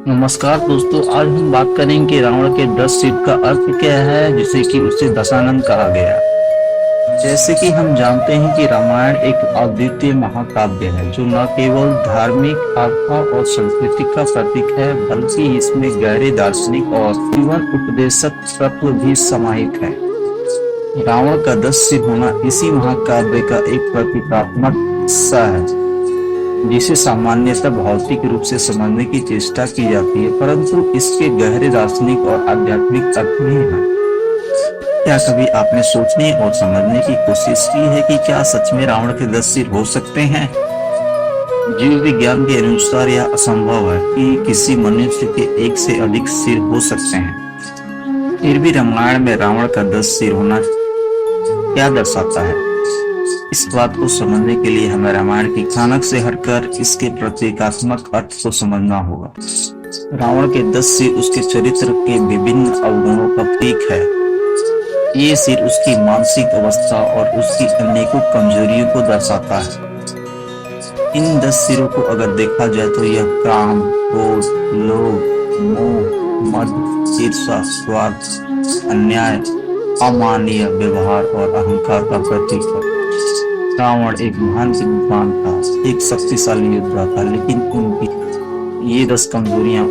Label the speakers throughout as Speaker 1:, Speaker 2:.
Speaker 1: नमस्कार दोस्तों, आज हम बात करेंगे कि रावण के 10 सिर का अर्थ क्या है, जिसे कि उसे दशानन कहा गया। जैसे कि हम जानते हैं कि रामायण एक अद्वितीय महाकाव्य है जो न केवल धार्मिक आस्था और संस्कृति का प्रतीक है, बल्कि इसमें गहरे दार्शनिक और जीवन उपदेशक तत्व भी समाहित है। रावण का 10 सिर होना इसी महाकाव्य का एक प्रतीकात्मक हिस्सा है, जिसे सामान्यतः भौतिक रूप से समझने की चेष्टा की जाती है, परंतु इसके गहरे दार्शनिक और आध्यात्मिक अर्थ भी हैं। क्या कभी आपने सोचने और समझने की कोशिश की है कि क्या सच में रावण के 10 सिर हो सकते हैं? जीव विज्ञान के अनुसार यह असंभव है कि किसी मनुष्य के एक से अधिक सिर हो सकते हैं। फिर भी रामायण में रावण का 10 सिर होना क्या दर्शाता है? इस बात को समझने के लिए हमें रामायण की कथानक से हटकर इसके प्रतीकात्मक अर्थ को समझना होगा। रावण के 10 सिर उसके चरित्र के विभिन्न अवगुणों का प्रतीक है। ये सिर उसकी मानसिक अवस्था और उसकी अनेकों कमजोरियों को दर्शाता है। इन 10 सिरों को अगर देखा जाए तो यह काम, क्रोध, लोभ, मोह, मद, ईर्ष्या, स्वार्थ, अन्याय, अमानवीय व्यवहार और अहंकार का प्रतीक है। रावण एक महान विद्वान था, एक शक्तिशाली योद्धा था, लेकिन उनकी ये 10 कमजोरियां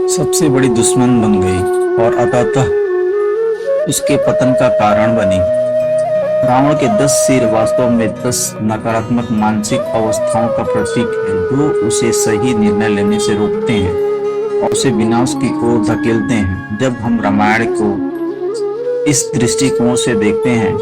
Speaker 1: सबसे बड़ी दुश्मन बन गई और अंततः उसके पतन का कारण बनी। रावण के 10 सिर वास्तव में 10 नकारात्मक मानसिक अवस्थाओं का प्रतीक है, जो उसे सही निर्णय लेने से रोकते हैं और उसे विनाश की ओर धकेलते हैं। जब हम रामायण को इस दृष्टिकोण से देखते हैं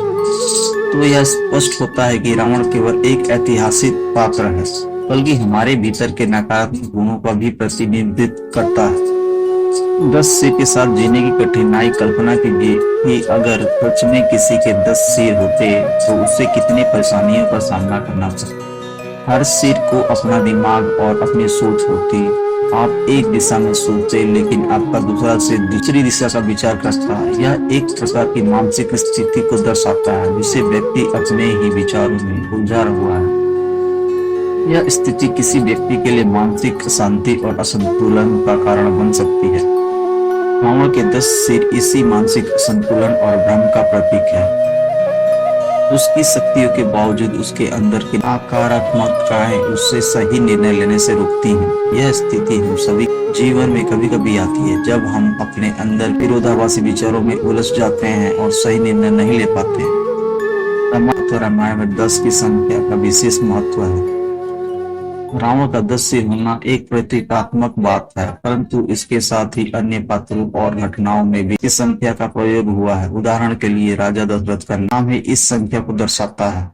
Speaker 1: तो यह स्पष्ट होता है कि रावण केवल एक ऐतिहासिक पात्र है, बल्कि हमारे भीतर के नकारात्मक गुणों का भी प्रतिनिधित्व करता है। 10 सिर के साथ जीने की कठिनाई कल्पना कीजिए कि अगर सच में किसी के 10 सिर होते तो उसे कितनी परेशानियों का सामना करना पड़ता। हर सिर को अपना दिमाग और अपनी सोच होती। आप एक दिशा में सोचते, लेकिन आपका दूसरा सिर दूसरी दिशा का विचार करता है। यह एक प्रकार की मानसिक स्थिति को दर्शाता है, जिसे व्यक्ति अपने ही विचारों में उलझा हुआ है। यह स्थिति किसी व्यक्ति के लिए मानसिक अशांति और असंतुलन का कारण बन सकती है। रावण के 10 सिर इसी मानसिक असंतुलन और भ्रम का प्रतीक है। उसकी शक्तियों के बावजूद उसके अंदर की नकारात्मकताएं उससे सही निर्णय लेने से रोकती हैं। यह स्थिति हम सभी जीवन में कभी कभी आती है, जब हम अपने अंदर विरोधाभासी विचारों में उलझ जाते हैं और सही निर्णय नहीं ले पाते। रामायण में 10 की संख्या का विशेष महत्व है। रावण का 10 सिर होना एक प्रतीकात्मक बात है, परंतु इसके साथ ही अन्य पात्रों और घटनाओं में भी इस संख्या का प्रयोग हुआ है। उदाहरण के लिए राजा दशरथ का नाम ही इस संख्या को दर्शाता है।